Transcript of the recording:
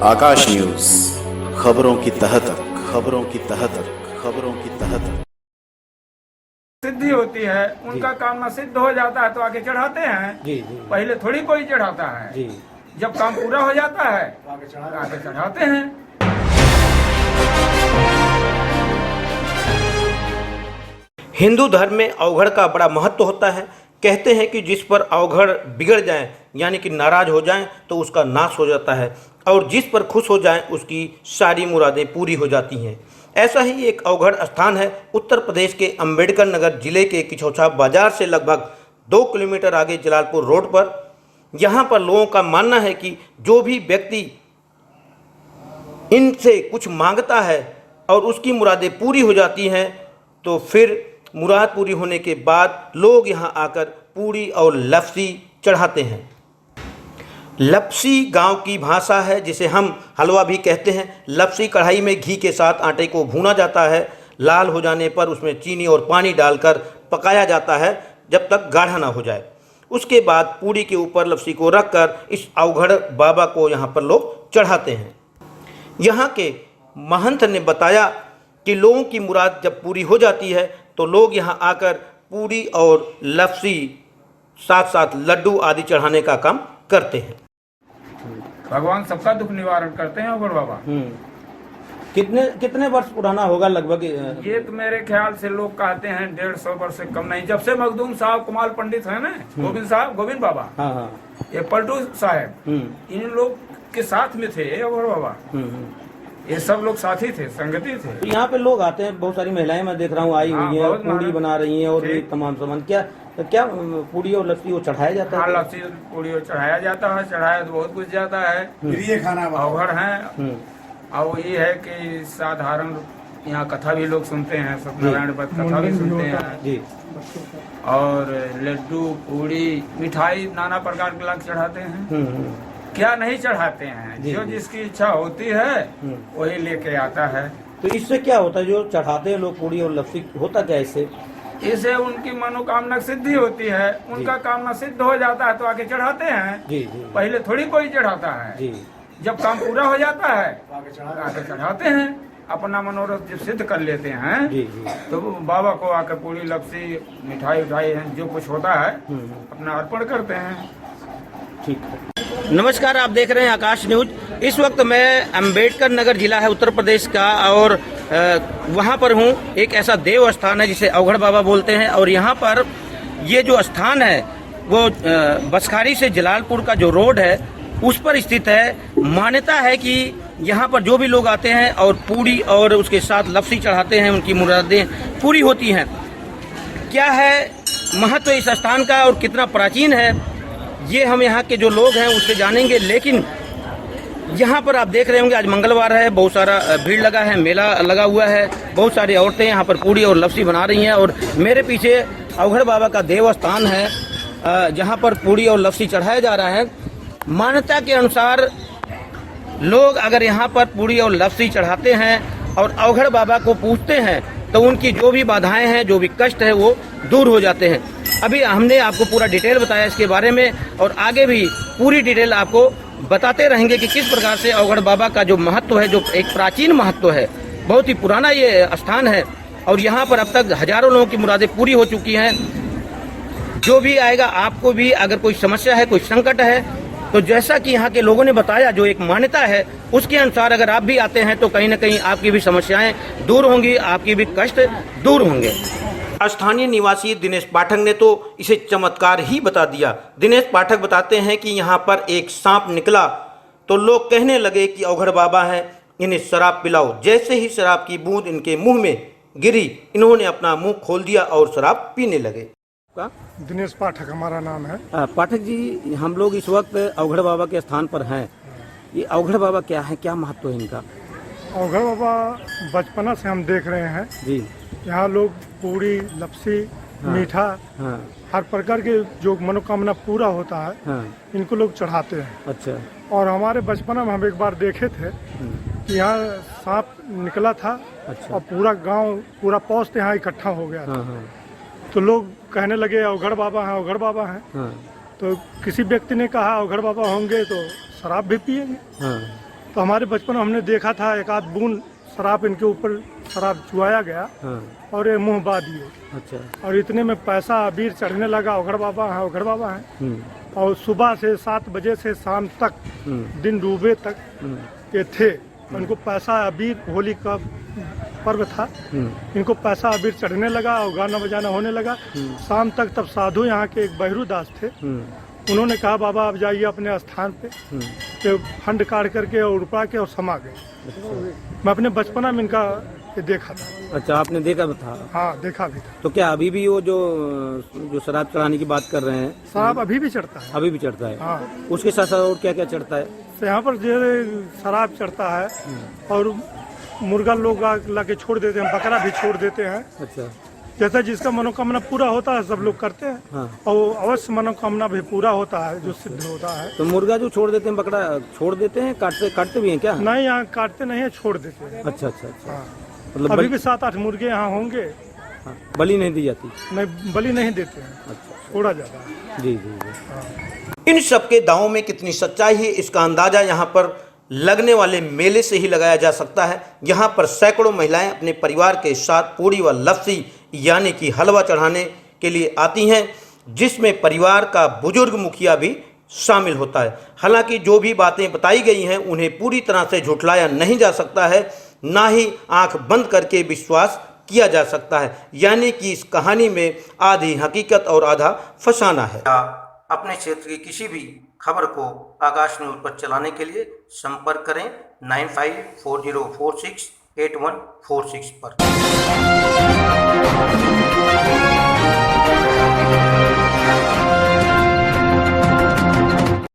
आकाश news, खबरों की तह तक, खबरों की तह तक, खबरों की तह तक। सिद्धि होती है, उनका काम सिद्ध हो जाता है तो आके चढ़ाते हैं। जी। पहले थोड़ी कोई चढ़ाता है जी। जब काम पूरा हो जाता है तो आके चढ़ाते हैं। हिंदू धर्म में अवघड़ का बड़ा महत्व होता है। कहते हैं कि जिस पर अवघड़ बिगड़ जाए यानी कि नाराज हो जाए तो उसका नाश हो जाता है, और जिस पर खुश हो जाए उसकी सारी मुरादें पूरी हो जाती हैं। ऐसा ही एक अवघड़ स्थान है उत्तर प्रदेश के अंबेडकर नगर जिले के किछौछा बाजार से लगभग 2 किलोमीटर आगे जलालपुर रोड पर। यहाँ पर लोगों का मानना है कि जो भी व्यक्ति इनसे कुछ मांगता है और उसकी मुरादें पूरी हो जाती हैं, तो फिर मुराद पूरी होने के बाद लोग यहाँ आकर पूड़ी और लपसी चढ़ाते हैं। लपसी गांव की भाषा है जिसे हम हलवा भी कहते हैं। लपसी कढ़ाई में घी के साथ आटे को भूना जाता है। लाल हो जाने पर उसमें चीनी और पानी डालकर पकाया जाता है जब तक गाढ़ा ना हो जाए। उसके बाद पूड़ी के ऊपर लपसी को रखकर इस अवघड़ बाबा को यहाँ पर लोग चढ़ाते हैं। यहाँ के महंत ने बताया कि लोगों की मुराद जब पूरी हो जाती है तो लोग यहाँ आकर पूड़ी और लपसी साथ साथ लड्डू आदि चढ़ाने का काम करते हैं। भगवान सबका दुख निवारण करते हैं अवघड़ बाबा। कितने वर्ष पुराना होगा लगभग? ये तो मेरे ख्याल से लोग कहते हैं 150 वर्ष से कम नहीं। जब से मखदूम साहब कुमार पंडित है ना, गोविंद बाबा, हाँ। ये पलटू साहब, इन लोग के साथ में थे अवघड़ बाबा। ये सब लोग साथी थे, संगति थे। तो यहाँ पे लोग आते हैं, बहुत सारी महिलाएं मैं देख रहा हूँ आई हुई हैं, पूड़ी बना रही हैं और भी तमाम सामान। क्या पूड़ी और लस्सी वो चढ़ाया जाता है? हाँ, लस्सी पूड़ी और चढ़ाया जाता है। चढ़ाया तो बहुत कुछ जाता है। ये खाना अवघड़ है। और ये है कि साधारण यहाँ कथा भी लोग सुनते हैं, सत्यनारायण व्रत कथा भी सुनते हैं जी। और लड्डू पूड़ी मिठाई नाना प्रकार के लोग चढ़ाते हैं। क्या नहीं चढ़ाते हैं, जो जिसकी इच्छा होती है वही लेके आता है। तो इससे क्या होता है जो चढ़ाते हैं लोग पूड़ी और लस्सी, होता क्या इससे? इससे उनकी मनोकामना सिद्धि होती है, उनका कामना सिद्ध हो जाता है तो आके चढ़ाते हैं। जी। पहले थोड़ी कोई चढ़ाता है जी। जब काम पूरा हो जाता है आके चढ़ाते हैं, अपना मनोरथ जब सिद्ध कर लेते हैं जी। तो बाबा को आकर पूरी लपसी मिठाई उठाई है जो कुछ होता है अपना अर्पण करते हैं। ठीक है। नमस्कार, आप देख रहे हैं आकाश न्यूज। इस वक्त मैं अंबेडकर नगर जिला है उत्तर प्रदेश का, और वहाँ पर हूँ। एक ऐसा देव स्थान है जिसे अवघड़ बाबा बोलते हैं, और यहाँ पर ये जो स्थान है वो बसखारी से जलालपुर का जो रोड है उस पर स्थित है। मान्यता है कि यहाँ पर जो भी लोग आते हैं और पूड़ी और उसके साथ लपसी चढ़ाते हैं उनकी मुरादें पूरी होती हैं। क्या है महत्व इस स्थान का और कितना प्राचीन है, ये हम यहाँ के जो लोग हैं उससे जानेंगे। लेकिन यहाँ पर आप देख रहे होंगे आज मंगलवार है, बहुत सारा भीड़ लगा है, मेला लगा हुआ है। बहुत सारी औरतें यहाँ पर पूड़ी और लपसी बना रही हैं, और मेरे पीछे अवघड़ बाबा का देव स्थान है जहाँ पर पूड़ी और लपसी चढ़ाया जा रहा है। मान्यता के अनुसार लोग अगर यहाँ पर पूड़ी और लपसी चढ़ाते हैं और अवघड़ बाबा को पूछते हैं तो उनकी जो भी बाधाएं हैं, जो भी कष्ट है वो दूर हो जाते हैं। अभी हमने आपको पूरा डिटेल बताया इसके बारे में, और आगे भी पूरी डिटेल आपको बताते रहेंगे कि किस प्रकार से अवघड़ बाबा का जो महत्व है, जो एक प्राचीन महत्व है, बहुत ही पुराना ये स्थान है, और यहाँ पर अब तक हजारों लोगों की मुरादें पूरी हो चुकी हैं। जो भी आएगा, आपको भी अगर कोई समस्या है, कोई संकट है, तो जैसा कि यहाँ के लोगों ने बताया, जो एक मान्यता है उसके अनुसार अगर आप भी आते हैं तो कहीं ना कहीं आपकी भी समस्याएं दूर होंगी, आपकी भी कष्ट दूर होंगे। स्थानीय निवासी दिनेश पाठक ने तो इसे चमत्कार ही बता दिया। दिनेश पाठक बताते हैं कि यहाँ पर एक सांप निकला तो लोग कहने लगे कि अवघड़ बाबा हैं, इन्हें शराब पिलाओ। जैसे ही शराब की बूंद इनके मुंह में गिरी, इन्होंने अपना मुंह खोल दिया और शराब पीने लगे। दिनेश पाठक हमारा नाम है। पाठक जी, हम लोग इस वक्त अवघड़ बाबा के स्थान पर हैं। ये अवघड़ बाबा क्या है, क्या महत्व है इनका? अवघड़ बाबा बचपना से हम देख रहे हैं जी। यहाँ लोग पूड़ी लपसी मीठा हर प्रकार के जो मनोकामना पूरा होता है इनको लोग चढ़ाते हैं। अच्छा। और हमारे बचपना में हम एक बार देखे थे कि यहाँ सांप निकला था। अच्छा। और पूरा गांव, पूरा पोस्ट यहाँ इकट्ठा हो गया था। तो लोग कहने लगे अवघड़ बाबा हैं, अवघड़ बाबा हैं। तो किसी व्यक्ति ने कहा अवघड़ बाबा होंगे तो शराब भी पिएंगे। तो हमारे बचपन में हमने देखा था एक आध बूंद शराब इनके ऊपर शराब चुआया गया और ये मुंह बा दिए। अच्छा। और इतने में पैसा अबीर चढ़ने लगा। औघड़ बाबा हैं और सुबह से 7 बजे से शाम तक दिन डूबे तक ये थे। उनको पैसा अबीर, होली का पर्व था, इनको पैसा अबीर चढ़ने लगा और गाना बजाना होने लगा शाम तक। तब साधु यहाँ के एक बहरू दास थे, उन्होंने कहा बाबा आप जाइए अपने स्थान पे, तो फंड काट करके और रुपा के और समा गए। मैं अपने बचपना में इनका ये देखा था। अच्छा, आपने देखा था? हाँ, देखा भी था। तो क्या अभी भी वो जो शराब चढ़ाने की बात कर रहे हैं, शराब अभी भी चढ़ता है? अभी भी चढ़ता है। हाँ। उसके साथ साथ और क्या क्या चढ़ता है? तो यहाँ पर जो शराब चढ़ता है और मुर्गा लोग ला के छोड़ देते हैं, बकरा भी छोड़ देते हैं। अच्छा। जैसा जिसका मनोकामना पूरा होता है सब लोग करते हैं। हाँ। और अवश्य मनोकामना भी पूरा होता है जो सिद्ध होता है। तो मुर्गा जो छोड़ देते हैं, बकरा छोड़ देते हैं, काटते भी हैं क्या? नहीं, यहाँ काटते नहीं है, छोड़ देते हैं। अच्छा अच्छा अच्छा। हाँ। मतलब अभी भी 7-8 मुर्गे यहाँ होंगे। हाँ, बलि नहीं दी जाती? नहीं, बलि नहीं देते हैं। अच्छा, छोड़ा जाता है। जी जी जी। इन सबके दावों में कितनी सच्चाई है, इसका अंदाजा यहाँ पर लगने वाले मेले से ही लगाया जा सकता है। यहाँ पर सैकड़ों महिलाएं अपने परिवार के साथ पूड़ी व लस्सी यानी कि हलवा चढ़ाने के लिए आती हैं, जिसमें परिवार का बुजुर्ग मुखिया भी शामिल होता है। हालांकि जो भी बातें बताई गई हैं उन्हें पूरी तरह से झुठलाया नहीं जा सकता है, ना ही आंख बंद करके विश्वास किया जा सकता है। यानी कि इस कहानी में आधी हकीकत और आधा फसाना है। अपने क्षेत्र की किसी भी खबर को आकाश न्यूज पर चलाने के लिए संपर्क करें 9540468146 पर।